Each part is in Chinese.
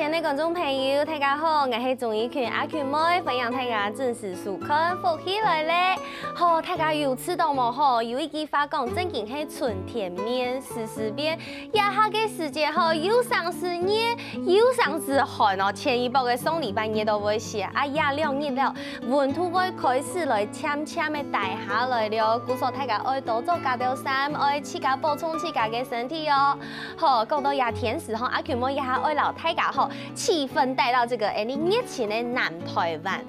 前的观众朋友，大家好，我是钟怡群阿群妹，欢迎大家准时收看福起来咧。好，大家有知道冇？吼，有一句话讲，正经是春天面，时时变。也下个时节吼，有上是热，有上是寒哦。前一波的送礼拜热都会写，啊呀两热了，温度会开始来渐渐的大下来了。故说大家爱多做加条衫，爱自家补充自家的身体哦。好，讲到也天时吼，阿群妹也下爱老大家吼，气氛带到这个热情的南台湾。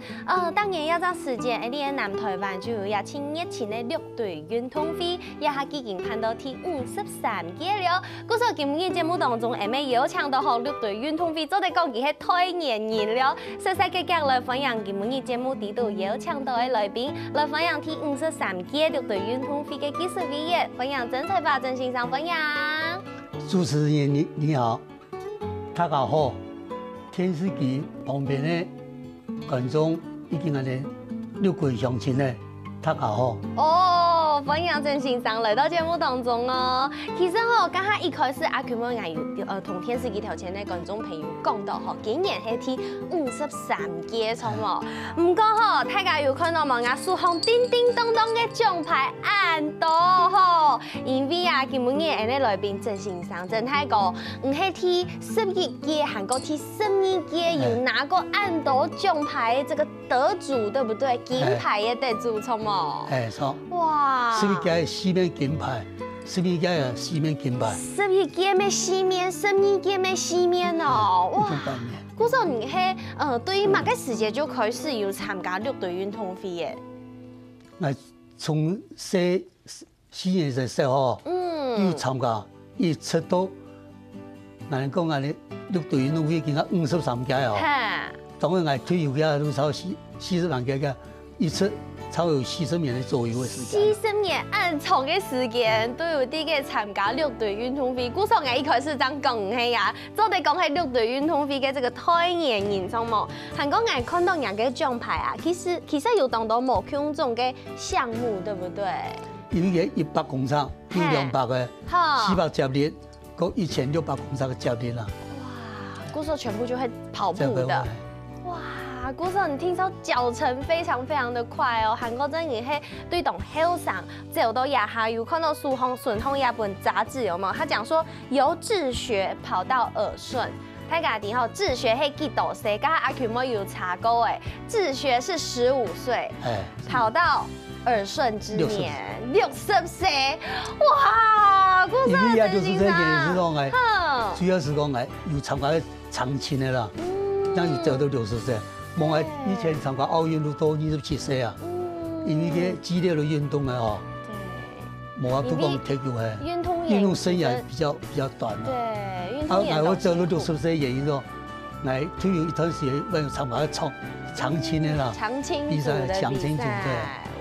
当然要这时间，的南台湾就有也请热情的绿队运动会，也下已经盼到第53届了。故说今日节目当中，要邀请到好绿队运动会做的讲佢是台年人了。细细格格来分享今日节目底度邀请到的来宾，来分享第53届绿队运动会的技术毕业，分享曾彩发曾先生分享。主持人你好，大家好。电视机旁边的观众已经安尼六鬼相亲咧，大家好。哦，欢迎曾先生来到节目当中哦。其实吼，刚刚一开始阿群妹有同电视机头前的观众朋友讲到吼，今年是第53届错冇？唔过吼，大家有看到冇？我数行叮叮当当的奖牌很多吼，因为啊，今日的来宾曾先生真太高，是第11届，韩国第12届有拿过很多奖牌这个得主，对不对？金牌的得主错冇？错。哇！11届4面金牌，12届啊4面金牌。11届咩4面，12届咩4面哦！哇！古时候你係對於哪個時節就開始有參加綠隊運動會嘅？我從4年嘅時候，有參加，一直到人講啊，你綠隊運動會已經53屆哦。當然我退休嘅都超40萬屆嘅，一直。超有40年的左右的時間，40年很長的時間都有啲嘅參加綠隊運動會。古時候我一開始咁講係啊，做哋講係綠隊運動會嘅這個台年人種冇。韓國我看到人嘅獎牌啊，其實有當到某種嘅項目，對不對？有嘅100公尺，有200嘅，400接力，嗰1600公尺嘅接力啦。哇，古時候全部就係跑步的，哇！古時候你聽說腳程非常非常的快哦，韓國真係對動後生走到亞下有看到蘇紅順紅一本雜誌有冇？他講說由自學跑到耳順，大家聽好，自學係幾多歲？剛剛阿群妹有查過誒，自學是15歲，跑到耳順之年60歲，哇！古時候真係主要是講誒有參加長青的啦，讓有走到60歲。望係以前參加奧運都到27歲啊，因為個激烈的運動啊，吼，冇話都講踢球係運動生涯比較短啦。對，運動我走到60歲原因咯，我退休一段時間，我參加長青的啦，比賽長青組對。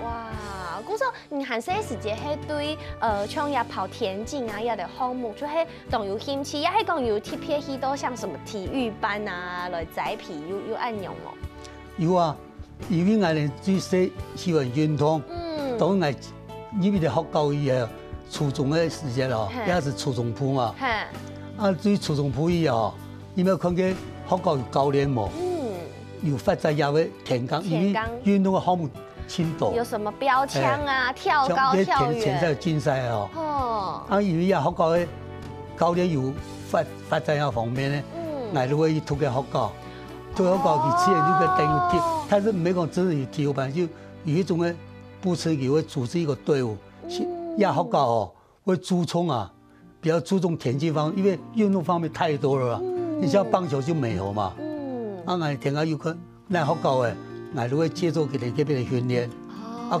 哇，古時候你韓細時節係對像也跑田徑啊，也的項目，就係當有興趣，也係講有特別去到像什麼體育班啊來栽培，有按用哦。有啊，因為我哋最細喜歡運動，當我因為學教育嘅初中嘅時節咯，也是初中部嘛。對初中部以後，有冇看見學教育教練冇？有發展也會田徑，因為運動嘅項目很多。有什麼標槍啊、跳高、跳遠。田賽競賽哦。因為也學教嘅教練有發展嘅方面咧，我都會讀嘅學教。最後搞佢自然就個隊伍踢，但是沒講真係有體育班，就有一種嘅步槍球會組織一個隊伍，也好搞哦，會注重啊，比較注重田徑方面，因為運動方面太多了啦。你像棒球就沒有嘛，我聽下有個那好搞誒，我都會接受佢哋嗰邊的訓練。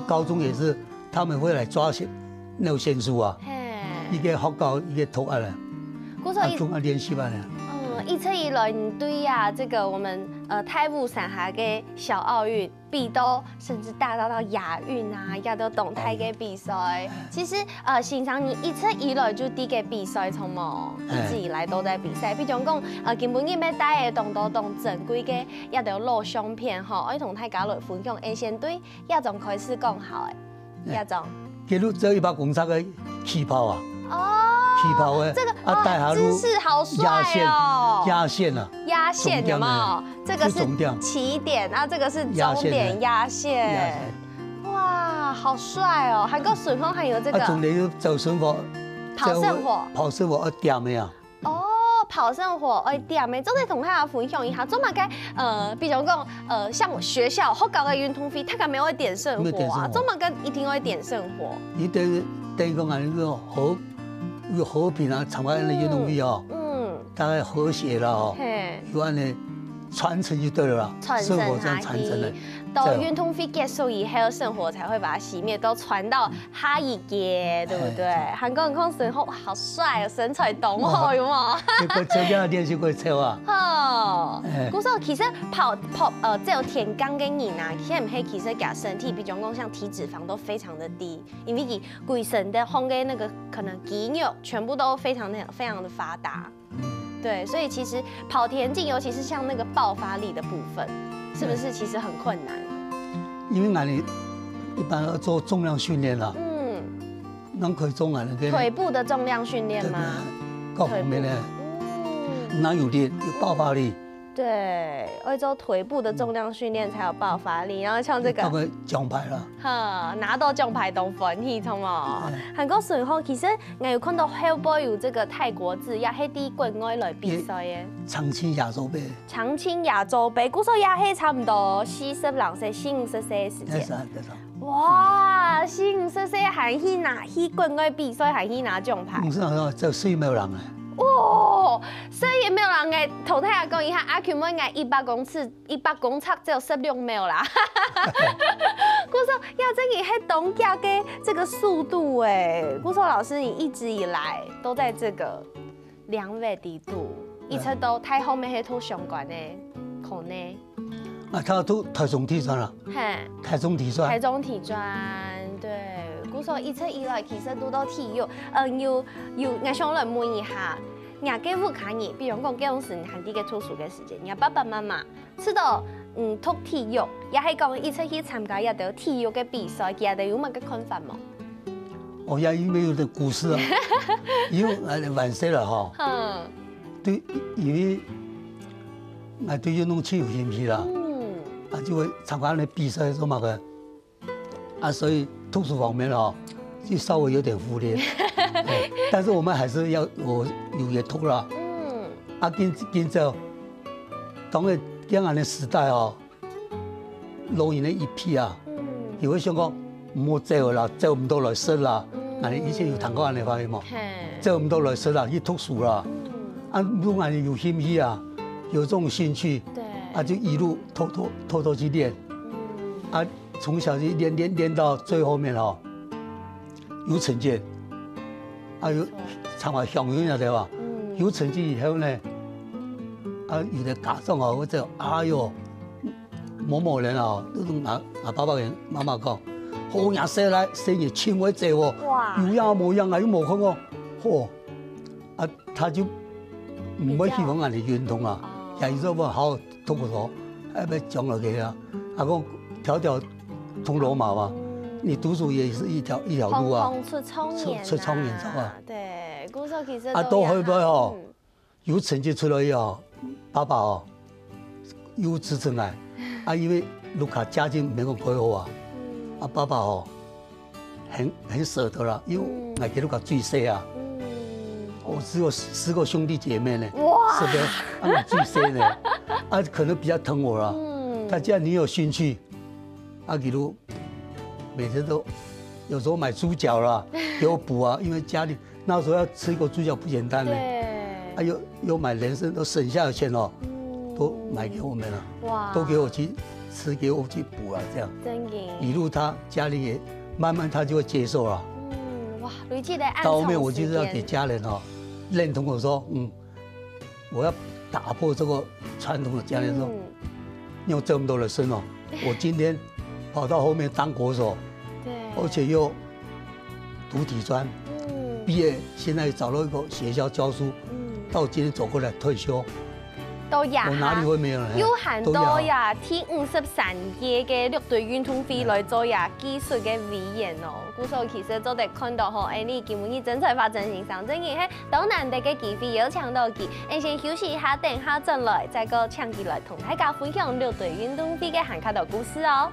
高中也是，他們會來抓那個選手啊，一個好搞一個投案啦，中啊練習班啦。一直以來，你對呀，這個我們泰武山下嘅小奧運、比都，甚至大到亞運啊，也都動態嘅比賽。其實先生，你一直以來就啲嘅比賽，從冇一直以來都在比賽。比如講，根本你咩帶嘅動到動正規嘅，也都錄相片吼，可以同大家來分享。先對一種開始講好誒，一種。記錄只100公尺嘅起跑啊！哦。泡的，这个带下姿势好帅哦，压线啊，压线有没有？这个是起点，啊，这个是终点压线。哇，好帅哦！还有顺风还有这个。重点就走顺风，跑圣火，跑圣火要点的啊。哦，跑圣火要点的，总得同大家分享一下。做嘛该比如讲像学校学校的运动会，他敢没有点圣火啊？做嘛该一定会点圣火。你等于讲啊，那个和平啊，参加那运动会哦，大概和谐了哦，有安尼传承就对了啦，圣火这样传承的。到运动会结束以后，圣火才会把它熄灭，都传到下一届，对不对？韩国人看神后好帅哦，身材动好有冇？你过参加练习过跳啊？好，古时候其实跑这种田径的人啊，其实甲身体，比如讲像体脂肪都非常的低，因为伊规身的红的那个可能肌肉全部都非常的发达。对，所以其实跑田径，尤其是像那个爆发力的部分，是不是其实很困难？因为俺一般要做重量训练啦，那可以做俺那个腿部的重量训练吗？各方面的，哪有力有爆发力？对，会做腿部的重量训练才有爆发力，然后像这个奖牌啦，拿到奖牌都欢喜，同冇？韩国顺风其实我有看到后背有这个泰国字，也係啲国外来比赛嘅。长青亚洲杯。长青亚洲杯，古时候也係差唔多40-50歲、40-50歲嘅時間。哇，40-50歲還去拿去國外比賽，還去拿獎牌。唔是啊，就4秒人啊。哇，所以沒有人嘅頭睇下講一下，阿權妹嘅100公尺只有16秒啦。古時候要這個係東亞嘅這個速度哎，古時候老師你一直以來都在這個2位地度，一直都太後面係拖相關嘅可呢。啊，他都台中體專啦，台中體專，對。古時候一直以來其實都到體育，我想來問一下，你嘅屋企人，比如講幾種時限啲嘅讀書嘅時間，你爸爸媽媽知道讀體育，也係講一直去參加一啲體育嘅比賽，佢哋有乜嘅看法冇？哦，也因為有啲故事啊，因為晚些啦嗬，對，因為我對運動器有興趣啦，啊就會參加啲比賽做乜嘅，啊所以。讀書方面哦，就稍微有點忽略，但是我們還是要我有嘢讀啦。啊，今朝當然今日嘅時代哦，老人嘅一批啊，有會想講唔好走啦，走唔到來識啦。我哋以前有談過呢塊嘛，走唔到來識啦，去讀書啦。啊，如果我哋有興趣啊，有這種興趣，啊就一路偷偷去練，啊。從小就練到最後面哦，有成績，啊有參加鄉運啊對吧？有成績以後呢，啊有啲家長啊或者哎呦某人啊，都同爸爸人媽媽講，好呀生日請我借喎，有樣冇樣啊又冇看過，嚯，啊他就唔會希望人哋運動啊，也有說好讀不錯，哎咪講落去啊，啊講條通羅馬嘛，你讀書也是一條路啊，出聰年啊，對，古時候其實啊都會不會哦，有成績出來以後，爸爸哦有支持我，啊因為盧卡家境沒咁配合啊，啊爸爸哦很捨得啦，因為我給盧卡最細啊，我只有4個兄弟姐妹呢，是不是？啊我最細呢，啊可能比較疼我啦，他既然你有興趣。啊，比如每天都有時候買豬腳啦，給我補啊，因為家裡那時候要吃一個豬腳不簡單呢。啊，又買人參，都省下的錢哦，都買給我們了，哇，都給我去吃，給我去補啊，這樣。真嘅。一路他家裡也慢慢他就會接受了。哇，累積的。到後面我就是要給家人哦認同我說，我要打破這個傳統的家人說，用這麼多的生哦，我今天。跑到後面當國手，對，而且又讀體專，畢業現在找到一個學校教書，到今天走過來退休，都呀，我哪里会没有呢？有很多呀，第53届嘅6隊運動會來做呀技術嘅表演哦。故所其實都得看到吼，你根本去真才發真形象，真嘅係都難得嘅機會，有搶到佢。先休息一下，等下轉來再個搶佢來同大家分享6隊運動會嘅韓卡的故事哦。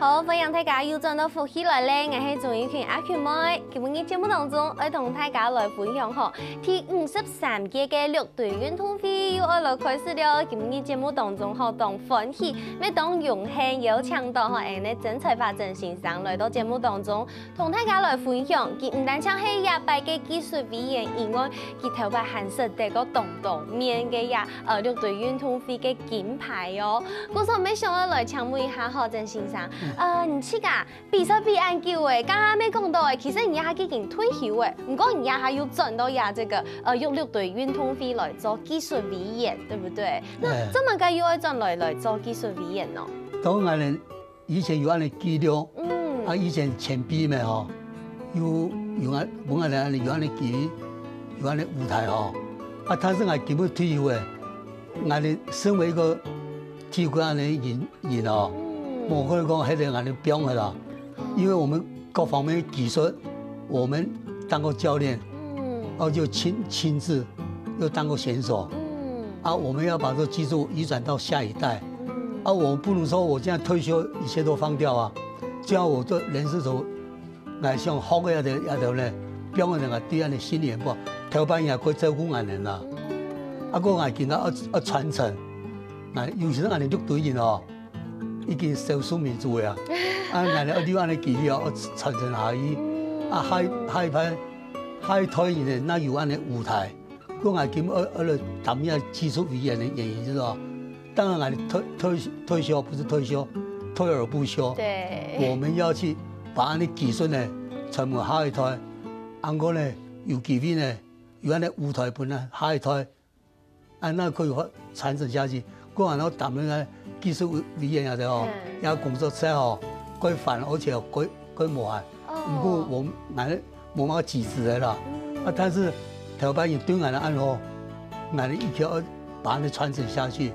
好，歡迎大家又轉到福喜來咧，我係鍾意群阿群妹。今日節目當中，我同大家來分享吼，第53屆嘅6隊運動會又來開始了。今日節目當中吼，當歡喜，咩當榮幸有請到吼，呢真才發真先生來到節目當中，同大家來分享。佢唔單止係亞擺嘅技術表演以外，佢頭擺韓式嘅個動面嘅呀，6隊運動會嘅金牌哦。故所沒想到來請問一下吼，真先生。你似噶比賽比按久誒，剛剛沒講到誒，其實人家已經退休誒，唔過人家還有轉到呀這個用6隊運動會來做技術表演，對不對？那怎麼解又要轉來做技術表演呢？當然以前有安尼記錄，啊以前前輩咪吼，有安本來安尼有安尼記，有安尼舞台吼，啊他是係基本退休誒，安尼身為一個體育安尼人哦。我可以講喺度，我哋表演啦，因為我們各方面技術，我們當過教練，然後就親自又當過選手，啊，我們要把這個技術移轉到下一代，啊，我不能說我現在退休，一切都放掉啊，這樣我做人事做，我想好嘅一條咧，表演人對人哋心理不，頭班也可以照顧我哋啦，啊，個我見到傳承，嗱，尤其是我哋6隊人哦。已經少數民族啊！啊，人哋你安尼記憶哦，傳承下去。啊，下一代人那有安尼舞台，我係見嚟擔任技術表演的演員，知道？當然，退休不是退休，退而不休。對。我們要去把安尼技術呢傳給下一代，安個呢有機會呢有安尼舞台俾呢下一代，啊，那可以傳承下去。我係我擔任技術表演下頭，也工作室吼，佢煩而且佢無限，不過我們冇乜支持的啦。啊，但是頭班人對我哋安好，我哋一定要把它傳承下去。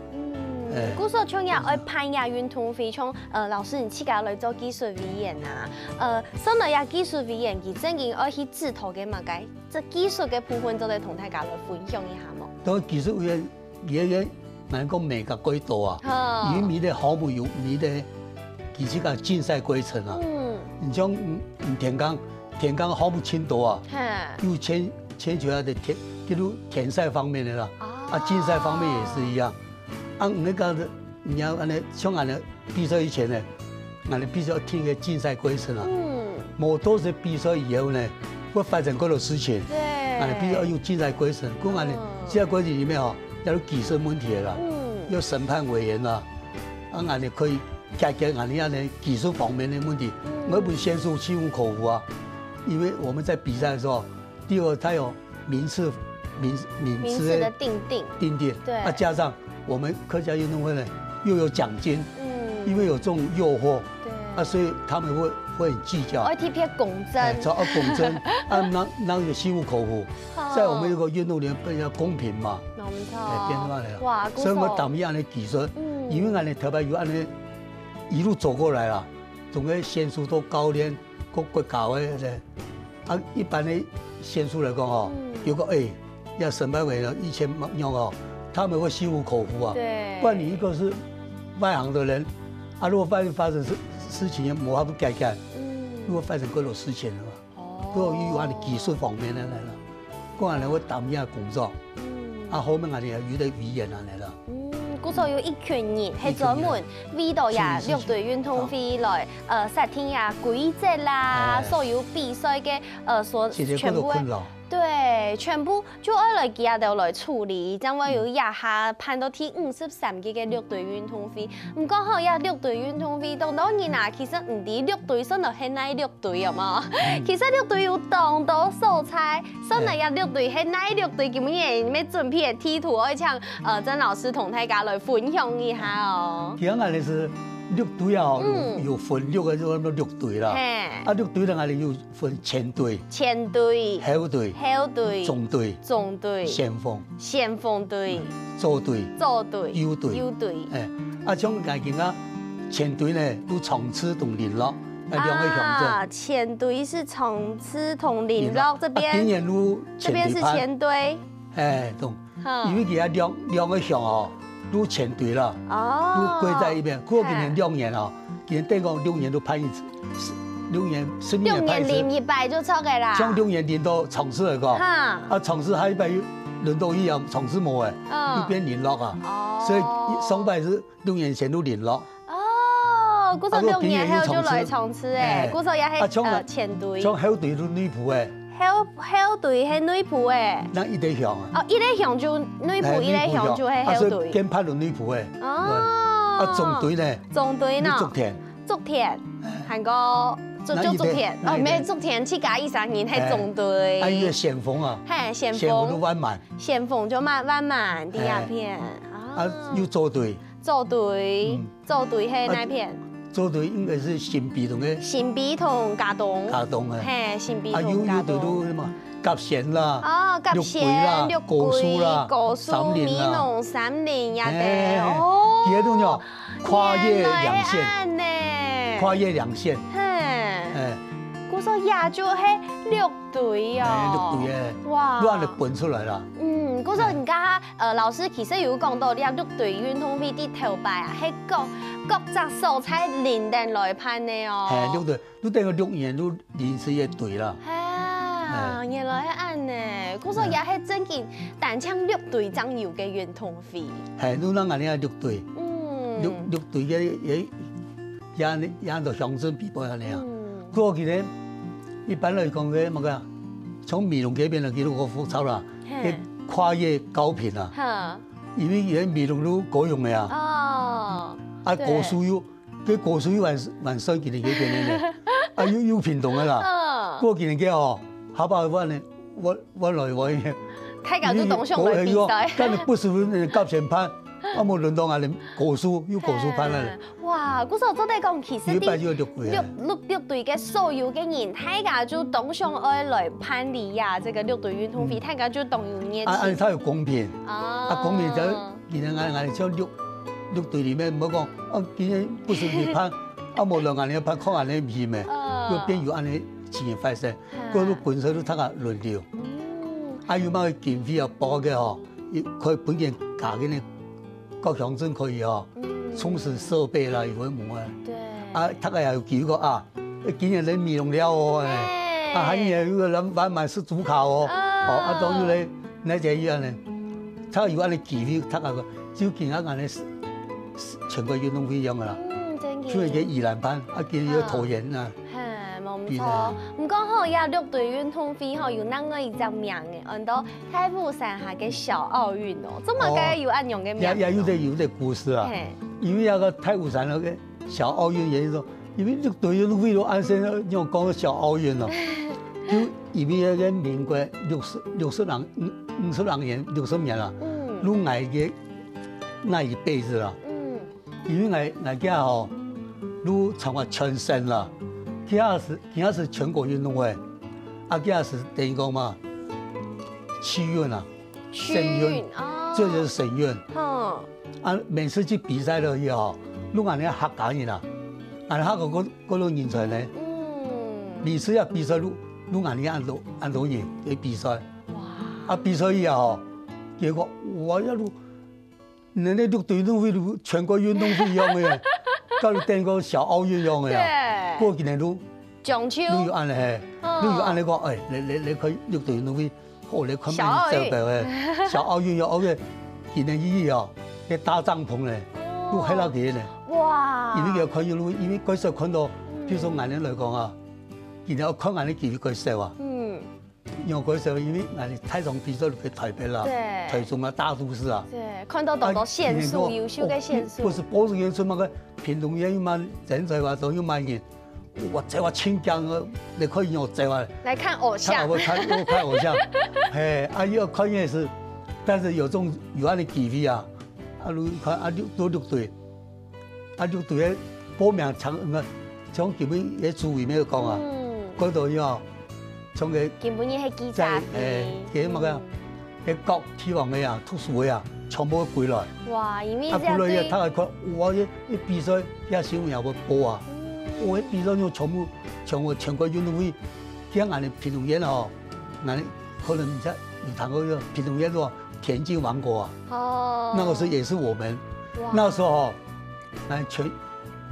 故所像呀，愛攀呀運動會，像老師你自家來做技術表演啊，上來呀技術表演，佢真係愛去指導嘅嘛解，這技術嘅部分就嚟同大家來分享一下麼？當技術表演能夠美嘅軌道啊，因為你的項目有你的其實個競賽規程啊。你像田綱項目青島啊，有牽扯下的田賽方面的啦，啊競賽方面也是一樣。啊，那個你要安尼像安尼比賽以前呢，安尼必須要聽個競賽規程啊。冇多少比賽以後呢，會發生各種事情，安尼必須要用競賽規程。咁安尼競賽規程裡面哦。有技術問題啦，有審判委員啦，啊，俺哋可以解決俺哋樣的技術方面的問題。我們選手心服口服啊，因為我們在比賽的時候，第二它有名次的定，對，啊，加上我們客家運動會呢又有獎金，因為有這種誘惑，對，啊，所以他們會很計較，而且偏公正，公正，啊，讓有心服口服，在我們一個運動裡面比較公平嘛。變化嚟啦，所以我擔任安尼技術，因為安尼特別有安尼一路走過來啦，從個選手到教練，各國家嘅咧，啊，一般的選手嚟講哦，有個要審判委員以前用哦，他們會心服口服啊，對，不然你一個是外行的人，啊，如果發生事情冇法度解決，如果發生各種事情啦嘛，都要有安尼技術方面的嚟啦，我安尼會擔任工作。啊，後面我哋有啲語言嚟啦。故所有一群人係專門為到呀6隊運動會來設定呀規則啦，所有比賽嘅所全部。对，全部就要来家头来处理，因为有亚下判到第53期嘅6隊運動會，唔過好呀6隊運動會，當然啊，其實唔啲6隊算到係哪6隊啊嘛？其實6隊有當多素材，算嚟呀6隊係哪6隊，咁樣咩準備嘅地圖，我請曾老師同大家來分享一下哦。其實我哋是6隊啊，有分6個就咁6隊啦。啊，6隊咧，我哋要分前隊、後隊、中隊、先鋒隊、左隊、右隊。啊，像我見啊，前隊咧都長刺同聯絡，兩個象徵。前隊是長刺同聯絡這邊，這邊是前隊。懂。因為佢啊兩個象哦。都前隊了，都歸在一邊。過今年2年啊，今年等講6年都判一次，6年10年判一次。6年100就錯嘅啦。將6年輪到長刺嚟個，啊長刺下一擺輪到一樣長刺冇誒，又變聯絡啊。所以上擺是6年前都聯絡。哦，嗰時6年後就來長刺誒，嗰時也係前隊。將後隊都女僕誒。後隊係女僕誒，那一隊向啊！哦，一隊向就女僕，一隊向就係後隊。兼拍到女僕誒。哦。啊，中隊呢？中隊呢？竹田，韓國就竹田，哦，咩竹田7+1-3年係中隊。啊，一個先鋒啊。係先鋒都彎滿。先鋒就彎滿第二片。啊，有左隊。左隊係哪片？左隊應該是新比同嘅，新比同嘉東啊，嘿，新比同嘉東。有隊都什麼甲線啦，哦，甲線、六龜啦、果樹、美濃、三林也得，哦，其他都叫跨越兩線，嗰時也就係6隊哦，哇，都按你搬出來啦。嗰時而家老師其實有講到，啲6隊運動會啲頭擺啊，係各隻素材連定來判嘅哦。係6隊，都等於6年都臨時一隊啦。係，原來係咁呢。嗰時也係真見單槍6隊爭有嘅運動會。係，都讓人哋6隊，6隊嘅也就鄉鎮比賽下嚟啊。嗰個其實一般來講嘅乜嘅，從美濃嗰邊就幾多個復操啦。跨越高頻啊，因為而家美濃都改用嘅啊，啊果樹要，佢果樹要還衰幾年幾年咧，啊要變動嘅啦，嗰幾年幾哦，下擺我來我嘅，睇下都當上嚟比賽，但係不是甲線判，啊冇輪到我哋果樹要果樹判啦。哇，嗰時候真係講其實6隊嘅所有嘅人，大家就當上愛來判理呀，這個6隊運動會，大家就當有熱情。啊，它有公平，公平就今日我哋將6隊裡面唔好講，啊今日不是你判，啊冇兩個人判，靠人哋唔咩，個邊有安尼自然發生，嗰啲本身都睇下輪流。啊有乜經費啊補嘅嗬，佢本件假嘅呢，各鄉鎮可以嗬。充實設備啦，有冇冇啊？對。啊，他個又叫個啊，今年你美濃了哦，啊，還有個人玩滿是主考哦，啊，當然咧，那隻樣咧，他有安尼機會，他個就見下安尼全國運動會一樣噶啦。真嘅。所以佢宜蘭班，啊，見有桃園啊。係，冇錯。唔講好，有6隊運動會吼，有啷個一隻名嘅，按到太湖山下嘅小奧運哦，這麼個有按用嘅名。也有啲故事啊。因為那個太湖山那個小奧運也是說，因為6隊運動會都按先用講小奧運咯，就因為那個民國60年啦，都挨嘅那一輩子啦，因為挨家吼都成為全省啦，其他是全國運動會，啊其他是等於講嘛，區運啊，省運，這就是省運。啊！每次去比賽都要，攏安尼客家人啦，安尼客個嗰種人才咧。每次要比賽，攏安尼按到人去比賽。哇！啊比賽以後，結果我一路，人哋6隊運動會全國運動會一樣嘅，跟等個小奧運一樣嘅。過幾年都中秋都要按嚟，都要按嚟講，誒，你去6隊運動會，好你昆明設備嘅小奧運有嘅紀念意義啊！嘅搭帳篷咧，都喺那幾咧。哇！因為佢看到，因為嗰時候看到，譬如說眼睛來講啊，然後看眼啲機會佢食啊。有嗰時候，因為我哋太空比賽去台北啦，台中啊大都市啊，對，看到多線數，優秀嘅線數。不是波士園出嘛個屏東縣嘛，人才話都有萬人，我這話親江個，你可以用這話來看偶像，我看偶像，嘿，啊要看也是，但是有種有安尼機會啊，啊如看啊六隊，啊六隊嘅報名從基本嘅主委咩講啊，嗰度要。從佢根本係記者會，嘅乜嘅，嘅各地方嘅啊，圖書會啊，全部歸來。哇，因為啊，歸來嘅，他係講我一比賽一新聞又會播啊，我一比賽就全部全國運動會，像我哋屏東縣哦，我哋可能唔知有談過個屏東縣個田徑王國啊。哦。那個時候也是我們，那時候哦，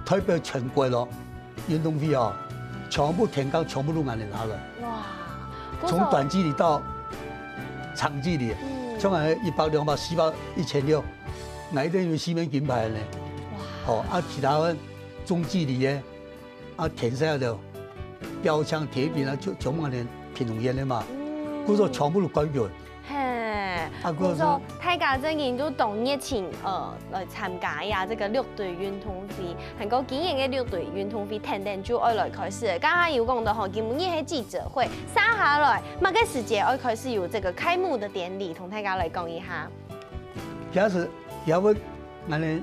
代表全國咯，運動會哦。全部田綱全部都俺哋拿了，哇！從短距離到長距離，從俺100、200、400、1600，俺一定有4面金牌呢。哇！哦，啊，其他嘅中距離嘅，啊，田賽的標槍、鐵餅啊，全部俺哋屏東縣的嘛，嗰個全部都冠軍。我說大家真係都動熱情，來參加呀！這個6隊運動會，韓國今年嘅6隊運動會，天天就愛來開始。剛剛有講到吼，今日係記者會，接下來乜嘅時間愛開始有這個開幕的典禮，同大家來講一下。假使要不，我哋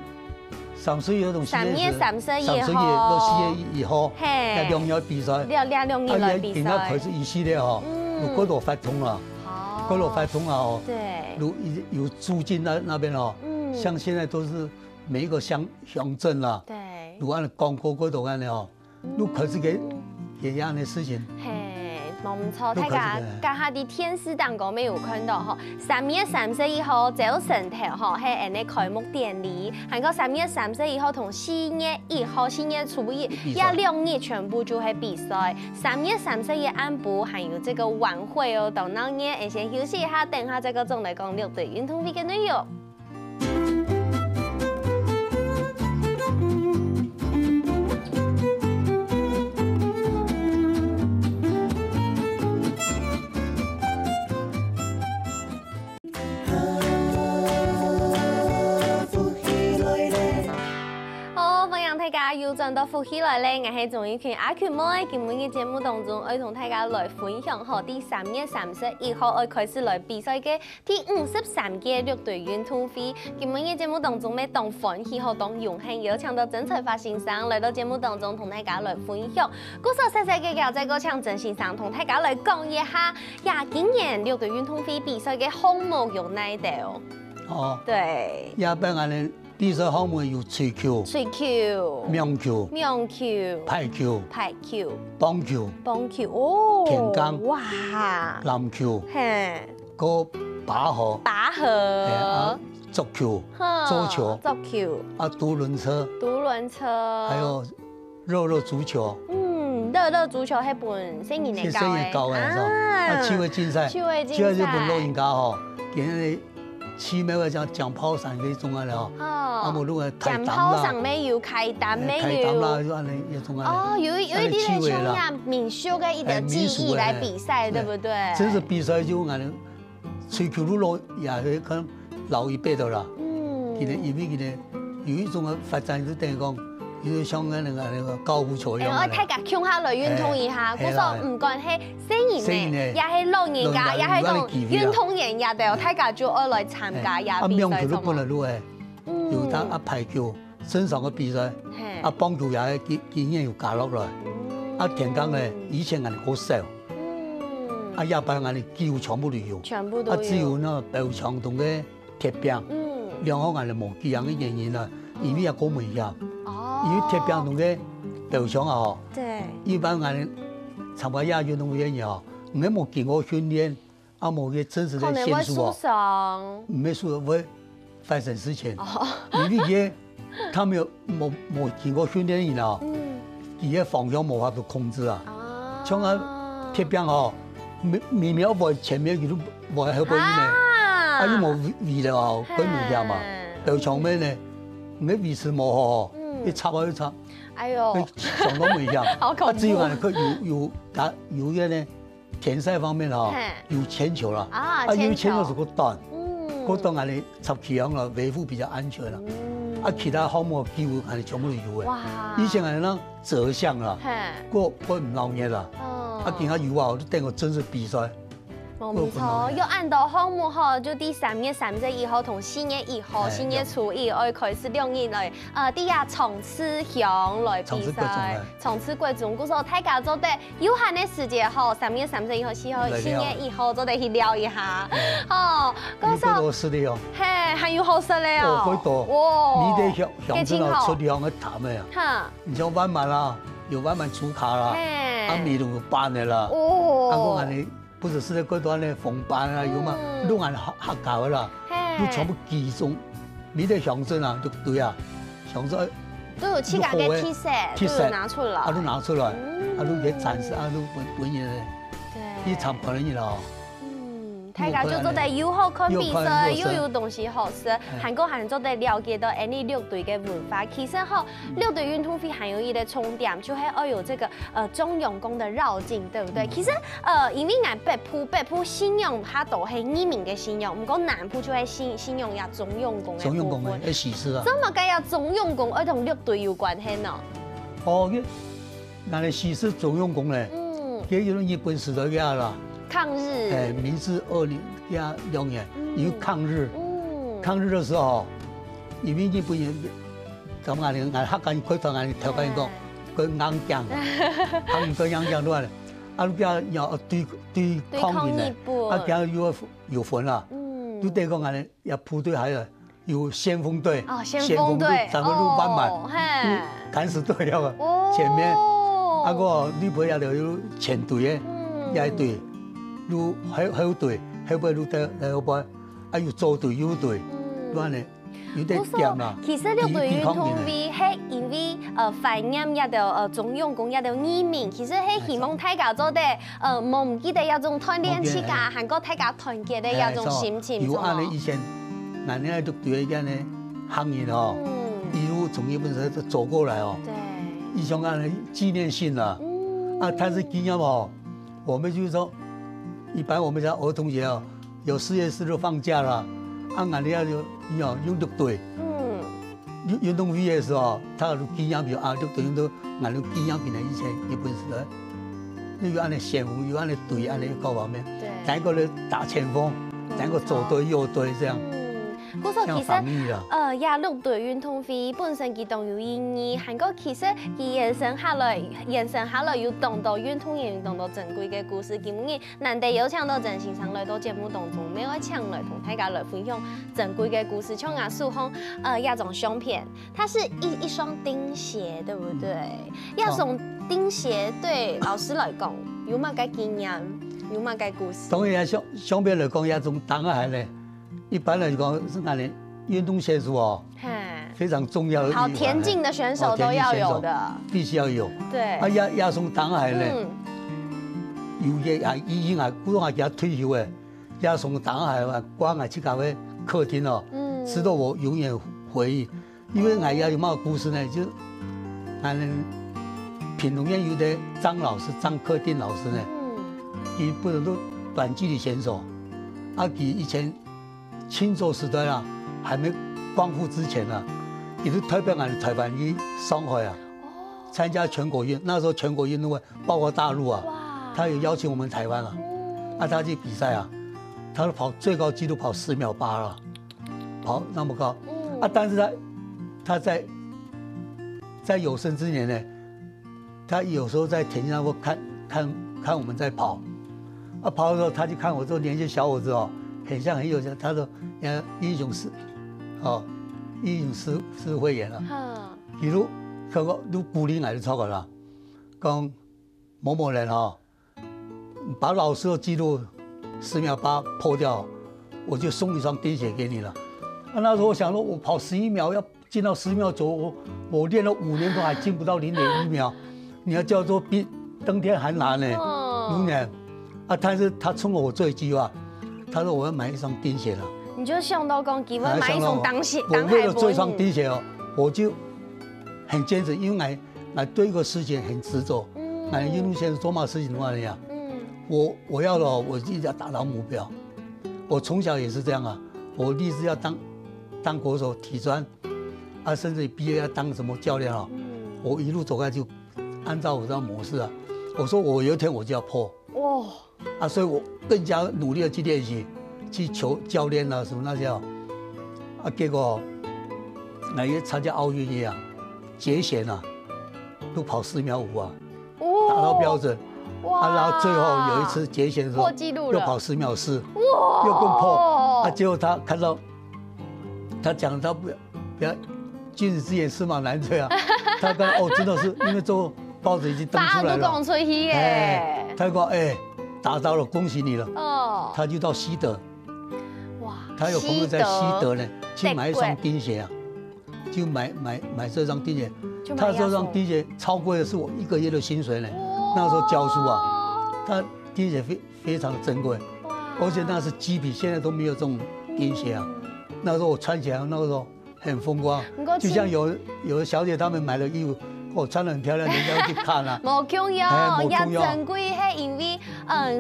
30月同3月31號到4月1號，係2日比賽，兩日來比賽。而家開始一系列嗬，嗰度發通啦。嗰度發通啊！哦，對，有租金那邊哦，像現在都是每一個鄉鎮啦，對，如果按廣告嗰度按哦，都開始給一樣的事情。嘿，冇錯，大家家下啲電視當中沒有看到嗬，3月31號早晨頭嗬係人哋開幕典禮，還有3月31號同4月1號4月初1，一2日全部就係比賽。3月31暗晡還有這個晚會哦，到那日先休息一下，等下再個鐘來講6隊運動會嘅內容。要轉到福喜來咧，我係鍾意權阿權妹，今日嘅節目當中，我同大家來分享下啲3月31號我開始來比賽嘅第53屆6隊運動會。今日嘅節目當中咧，當歡喜和當榮幸邀請到曾彩發先生來到節目當中，同大家來分享。故事細細嘅交在個請曾先生同大家來講一下，呀，今年6隊運動會比賽嘅項目有哪啲哦？哦，對，一般我哋比賽項目有水球、網球、排球、棒球、哦，田徑，哇，籃球，嘿，個拔河，足球，啊，獨輪車，還有熱足球，熱足球係本生意年高嘅，啊，趣味競賽，日本老人家嗬，今日奇妙嘅講炮上嗰種啊了，啊冇路嘅講炮上咩要開單咩要，哦，有一啲咧像呀民俗嘅一條技藝來比賽，對不對？真是比賽就俺哋吹球路也係可能老一輩的啦，佢哋因為佢哋有一種嘅發展就等於講。要像那個高爾夫球一樣。我睇下強下來運動一下，嗰個唔管係成年嘅，也係老人家，也係講運動員，也都有睇下就愛來參加也比賽。網球都本來都係，有打啊排球，身上嘅比賽，啊棒球也係今年又加落來，啊田徑咧以前我哋好少，啊一般我哋幾乎全部都有，啊只有那標槍同嘅鐵餅，兩個我哋冇幾樣嘅原因啦，因為也講唔一樣。因為鐵餅同嘅標槍啊，對，一般我哋參加亞運動會嘅啊，我冇經過訓練，啊冇嘅真實嘅選手啊，唔會輸會發生事情。因為佢，他們冇經過訓練嘅啊，佢嘅方向冇法度控制啊。像啊鐵餅哦，明明我前面佢都冇喺後邊呢，啊又冇味道啊，鬼唔驚嘛。標槍咩呢？唔係維持冇好。一插啊一插，哎呦，佢上到未入，只要係佢有嘅咧田赛方面哈，有铅球了因为铅球是个短，个短安尼插起样了，维护比较安全了。其他项目几乎安尼全部都有的。以前安尼那折项啦，我唔闹热啦。其他有啊，我等我正式比赛。冇錯，要按到項目吼，就第3月31號同4月1號、4月初1會開始2日來，啲呀衝刺鄉來比賽，衝刺貴種。故說大家做得有限的時間吼，3月31號、4月1號做得去聊一下，哦，嗰時候是的哦，嘿，還有好食咧哦，好多，哇，你哋鄉鎮啊出鄉去談的呀，你像灣滿啦，有灣滿竹卡啦，米都有辦的啦，我講你。不只是在嗰段咧逢班啊，有嘛，都係客家的啦，都全部集中。你哋鄉鎮啊，就對啊，鄉鎮都有自家嘅 T 恤，都有拿出來，都拿出來，都嘅展示，都本人咧，啲參觀人啦。大家就做得又好看比賽，又有東西好食，韓國還做得了解到呢6隊嘅文化。其實吼，6隊運動會還有一個重點，就係要有這個中庸宮的繞境，對不對？其實因為俺北部信仰它都係移民嘅信仰，唔過南部就係信仰呀中庸宮嘅部分。嘅喜事啊。怎麼解呀中庸宮而同6隊有關係呢？哦，那你喜事中庸宮咧，佢有日本時代嘅啦。抗日，明治2年，因為抗日，抗日的時候，因為日本人咁俺客家人佢同俺條件講，佢硬頸，客人佢硬頸都係，你邊要對抗日咧，邊有分啦，都對講俺有部隊還有先鋒隊，先鋒隊，咱們都班滿，敢死隊了前面，個女朋友就有前隊嘅，一隊。路後隊，後邊路得後邊，有左隊右隊，亂咧，有啲掂啦。其實6隊運動會係因為懷念一條中庸宮一條移民，其實係希望大家做得冇唔記得一種團結起家，韓國大家團結的一種心情。有按你以前，俺哋6隊嘅呢行人哦，一路從日本時走過來哦，一種按紀念性啦。但是紀念哦，我們就是說。一般我們講兒童節哦，有4月4日放假啦，俺哋要用6隊，運動會嘅時候，他紀念品6隊都俺哋紀念品咧，以前日本時代，你有按你先鋒，有按你隊，按你各方面，哪個咧打前鋒，哪個左隊右隊這樣。嗰時候其實6隊運動會本身佢都有意義，韓國其實佢延伸下來有當到運動員當到珍貴嘅故事。今日難得有請到鄭先生來到節目當中，每位請來同大家來分享珍貴嘅故事。像阿蘇紅一種相片，它是一雙釘鞋，對不對？一雙釘鞋對老師來講有乜嘅經驗，有乜嘅故事？當然相片來講，一種當然係咧。一般來講，是俺哋運動選手哦，非常重要的。好，田徑的選手都要有的，必須要有。對。亞松當係咧，有嘅已經係古東係退休嘅，亞松當係話關係去搞嘅客廳哦，直到我永遠回憶。因為俺有乜故事呢？就俺品農園有的張克定老師呢，佢不是都短距離選手，佢以前。青州時代啊，還沒光復之前啊，也是代表俺的台灣去上海啊，參加全國運。那時候全國運動會包括大陸啊，他有邀請我們台灣啊，他去比賽啊，他跑最高紀錄跑10秒8了，跑那麼高但是他在有生之年呢，他有時候在田徑上會看我們在跑，跑的時候他就看我這個年輕小伙子哦。很有像，他說英雄是會演啦。比如佢個都鼓勵我哋錯過啦，講某人把老師的記錄10秒8破掉，我就送一雙釘鞋給你了。那時候我想說，我跑11秒要進到10秒9，我練了5年都還進不到0.1秒，你要叫做比登天還難呢，5年。但是他衝了我這一句話。他說我要買一雙釘鞋了，你就想到講，給我買一雙釘鞋。我為了這雙釘鞋哦，我就很堅持，因為我對一個事情很執着。俺運動選手做嘛事情的話呢，我要的，我一定要达到目标。我从小也是这样啊，我立志要当国手、体专，啊，甚至毕业要当什么教练啊。我一路走开就按照我这样模式啊。我说我有一天我就要破。哇！啊，所以我更加努力的去练习，去求教练啊什么那些啊。啊，结果那也参加奥运一样，节选啊，都跑4秒5啊，达到标准。哇！然后最后有一次节选的时候，破纪录了，又跑10秒4，哇！又更破。啊，结果他看到，他讲他不要，君子之言驷马难追啊。他刚哦，真的是因为做报纸已经登出来了。讲出去耶！他说达到了，恭喜你了。哦。他就到西德。哇！他有朋友在西德呢，去买一双钉鞋啊，就买这双钉鞋。他这双钉鞋超贵的是我1个月的薪水呢。那时候教书啊，他钉鞋非常的珍贵，而且那是鸡皮，现在都没有这种钉鞋啊。那时候我穿起来，那个时候很风光，就像有的小姐她们买了衣服，我穿得很漂亮，人家会去看啊。无重要，也珍贵，是因为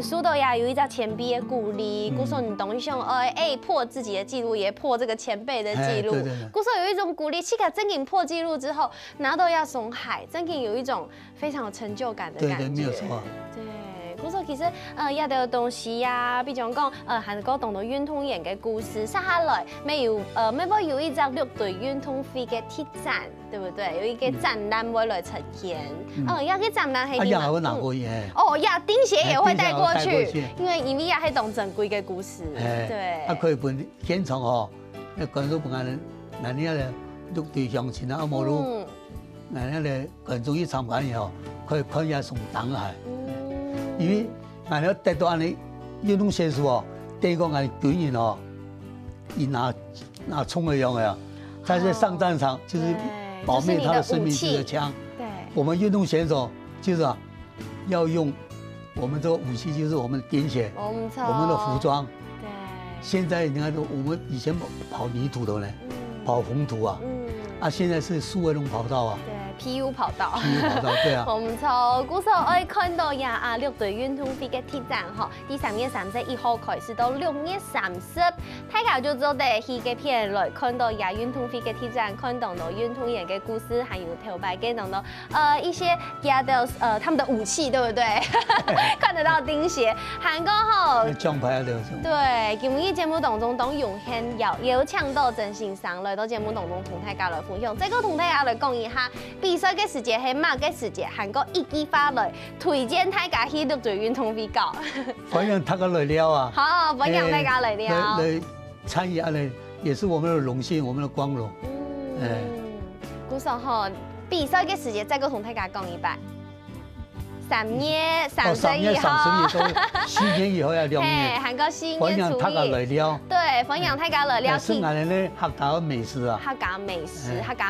书都也有一只前辈的鼓励，古说你懂想破自己的记录，也破这个前辈的记录。古说有一种鼓励，去看真给破纪录之后，拿到要松海，真给有一种非常有成就感的感觉。对，没有错。对。古说其实也有东西呀，比如讲韩國同到運動員嘅故事，接下來咪有一隻6隊運動會嘅鐵站，對不對？有一個展覽會來呈現。一個展覽係點啊？我拿過嘢。釘鞋也會帶過去，因為也係懂珍貴嘅故事。對。佢本現場哦，觀眾朋友，嗱呢個6隊向前啊，無路，嗱呢個觀眾一參觀以後，可以看一下從東海。因为俺要带到安尼运动选手哦，等于讲俺队员哦，以拿冲而用的呀，他在上战场就是保灭他的生命这个枪。对，我们运动选手就是要用我们这个武器，就是我们的钉鞋，我们的服装。对，现在你看，我们以前跑泥土的呢，跑红土啊，现在是数位龙跑道啊。PU 跑道，对啊。我唔錯，古時候可以看到呀6隊運動會嘅鐵站嗬，第3月31號開始到6月30，大家就做得去嘅片來看到呀運動會嘅鐵站，看到運動員嘅故事，還有頭擺見到一些呀的他們的武器，對不對？看得到釘鞋，韓國嗬。獎牌啊，對，今日節目當中都用很有請到曾先生來到節目當中同大家來分享，再個同大家來講一下。比賽嘅時節係乜嘅時節？韓國一季發來推薦大家去6隊運動會搞。歡迎大家來了啊！好，歡迎大家來了。來參與啊！也是我們的榮幸，我們的光榮。古時候比賽嘅時節，再個同大家講一擺。3月30日後，4年以後要2月。韓國4月初歡迎大家來了。對，歡迎大家來了。是我哋咧客家美食啊。客家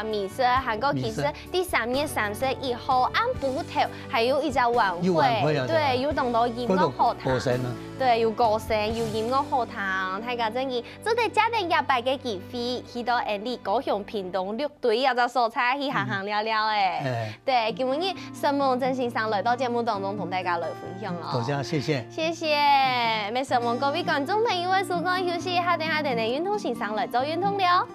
美食，韓國其實第3月31號按補頭，還有一隻晚會，對，有當到音樂課堂。對，有歌聲，有音樂課堂，大家真係做得家庭100嘅機會，去到高雄、屏東6隊有隻蔬菜去行行聊聊誒。對，今日沈夢曾先生來到節目當中同大家來分享哦。多謝，謝謝。謝謝，沒什麼各位觀眾朋友，我時間休息一下，等下運動先生來做運動了。